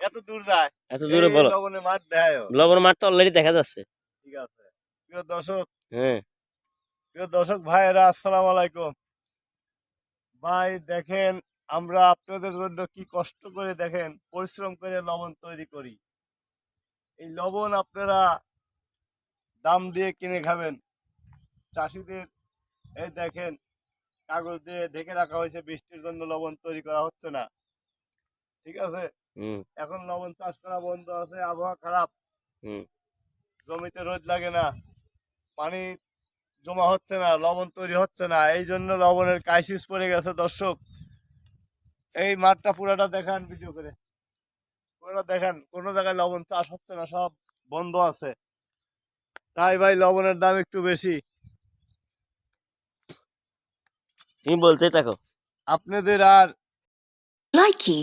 এত দূর যায়? এত দূরে বলো। লবণের মাঠ দেখায়। লবণ মাঠ তো অলরেডি দেখা যাচ্ছে। ঠিক আছে প্রিয় দর্শক, হ্যাঁ প্রিয় দর্শক ভাইয়েরা, আসসালামু আলাইকুম। ভাই দেখেন, আমরা আপনাদের জন্য কি কষ্ট করে দেখেন পরিশ্রম করে লবণ তৈরি করি। এই লবণ আপনারা দাম দিয়ে কিনে খাবেন। চাষিদের এই দেখেন কাগজ দিয়ে ঢেকে রাখা হয়েছে, বৃষ্টির জন্য লবণ তৈরি করা হচ্ছে না। ঠিক আছে, হুম এখন লবণ চাষ করা বন্ধ আছে, আবহাওয়া খারাপ, হুম জমিতে রোদ লাগে না, পানি জমা হচ্ছে না, লবণ তৈরি হচ্ছে না, এই জন্য লবণের ক্রাইসিস পড়ে গেছে। দর্শক এই মাঠটা পুরাটা দেখান, ভিডিও করে পুরোটা দেখান, কোনো জায়গায় লবণ চাষ হচ্ছে না, সব বন্ধ আছে। তাই ভাই লবণের দাম একটু বেশি। তুমি বলতেই থাকো। আপনাদের আর Likey